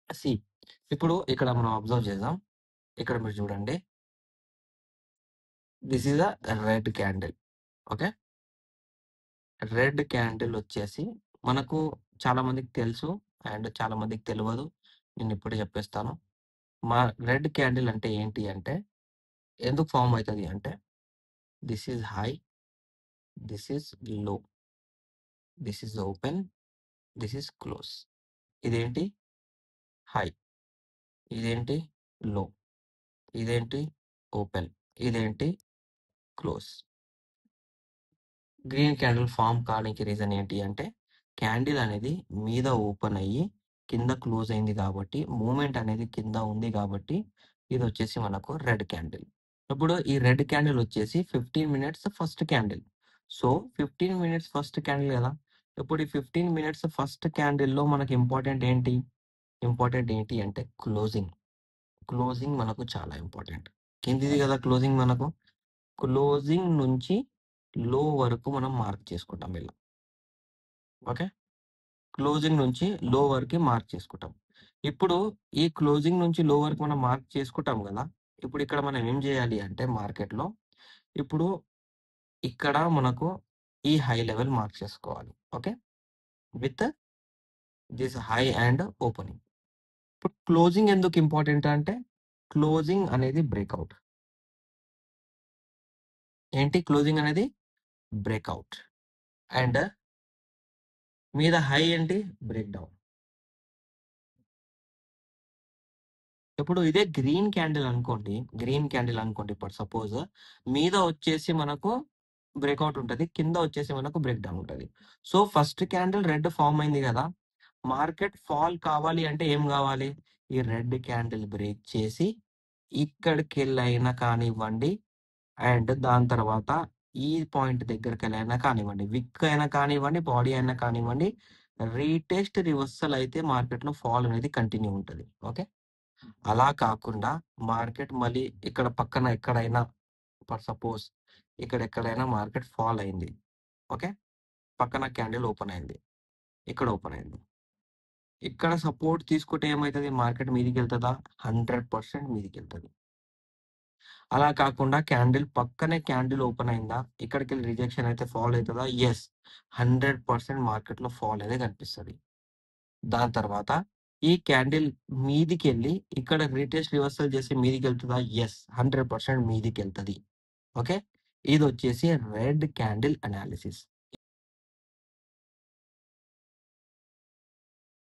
See ఇప్పుడు ఇక్కడ మనం అబ్జర్వ్ చేద్దాం. ఇక్కడ మీరు చూడండి. This is a red candle. Okay. Red candle వచ్చేసి మనకు చాలా మందికి తెలుసు అండ్ చాలా మందికి తెలవదు. నేను ఇప్పుడే చెప్పేస్తాను. మా రెడ్ క్యాండిల్ అంటే ఏంటి అంటే ఎందుకు ఫార్మ్ అయితది అంటే this is high, this is low, this is open, this is close. ఇదేంటి హై, ఇదేంటి లో, ఇదేంటి ఓపెన్, ఇదేంటి క్లోజ్. గ్రీన్ క్యాండిల్ ఫార్మ్ కావడానికి రీజన్ ఏంటి అంటే క్యాండిల్ అనేది మీద ఓపెన్ అయ్యి కింద క్లోజ్ అయింది కాబట్టి మూమెంట్ అనేది కింద ఉంది కాబట్టి ఇది వచ్చేసి మనకు రెడ్ క్యాండిల్. ఇప్పుడు ఈ రెడ్ క్యాండిల్ వచ్చేసి 15 minutes first candle. So 15 minutes first candle కదా. ఇప్పుడు ఈ 15 మినిట్స్ ఫస్ట్ క్యాండిల్‌లో మనకి ఇంపార్టెంట్ ఏంటి అంటే క్లోజింగ్. క్లోజింగ్ మనకు చాలా ఇంపార్టెంట్. కిందిది కదా క్లోజింగ్ మనకు. క్లోజింగ్ నుంచి లో వరకు మనం మార్క్ చేసుకుంటాం ఇలా. ఓకే. క్లోజింగ్ నుంచి లో వరకి మార్క్ చేసుకుంటాం. ఇప్పుడు ఈ క్లోజింగ్ నుంచి లో వరకు మనం మార్క్ చేసుకుంటాం గదా. ఇప్పుడు ఇక్కడ మనం ఏం జేయాలి అంటే మార్కెట్‌లో ఇప్పుడు ఇక్కడ మనకు ఈ హై లెవెల్ మార్క్ చేసుకోవాలి. Okay. With this high and opening. ఇప్పుడు క్లోజింగ్ ఎందుకు ఇంపార్టెంట్ అంటే క్లోజింగ్ అనేది బ్రేక్‌ఔట్. ఏంటి క్లోజింగ్ అనేది బ్రేక్‌ఔట్. అండ్ మీద హై ఏంటి బ్రేక్ డౌన్. ఇప్పుడు ఇదే గ్రీన్ క్యాండిల్ అనుకోండి ఇప్పుడు సపోజ్ మీద వచ్చేసి మనకు బ్రేక్‌ఔట్ ఉంటది. కింద వచ్చేసి మనకు బ్రేక్ డౌన్ ఉంటది. So, first candle red form అయింది గదా. మార్కెట్ ఫాల్ కావాలి అంటే ఏం గావాలి? ఈ రెడ్ క్యాండిల్ బ్రేక్ చేసి ఇక్కడికెళ్ళైనా కానివ్వండి అండ్ దాని తర్వాత ఈ పాయింట్ దగ్గరికెళ్ళైనా కానివ్వండి. విక్ అయినా కానివ్వండి, బాడీ అయినా కానివ్వండి, రీటెస్ట్ రివర్సల్ అయితే మార్కెట్‌లో ఫాల్ అనేది కంటిన్యూ ఉంటది. ఓకే. అలా కాకుండా మార్కెట్ మళ్ళీ ఇక్కడ పక్కన ఎక్కడైనా ఫర్ సపోజ్ ఇక్కడ ఎక్కడైనా మార్కెట్ ఫాల్ అయింది. ఓకే. పక్కన క్యాండిల్ ఓపెన్ అయింది. ఇక్కడ ఓపెన్ అయింది. ఇక్కడ సపోర్ట్ తీసుకుంటే ఏమైతది? మార్కెట్ మీదికెళ్తదా? 100% మీదికెళ్తది. అలా కాకుండా పక్కనే క్యాండిల్ ఓపెన్ అయిందా? ఇక్కడికెళ్ళి రిజెక్షన్ అయితే ఫాల్ అయితదా? యెస్. 100% మార్కెట్‌లో ఫాల్ అనేది కనిపిస్తది. దాని తర్వాత ఈ క్యాండిల్ మీదికెళ్ళి ఇక్కడ రీటెస్ట్ రివర్సల్ చేసి మీదికెళ్తదా? యెస్. 100% మీదికెళ్తది. ఓకే. ఇదొచ్చేసి రెడ్ క్యాండిల్ అనాలిసిస్.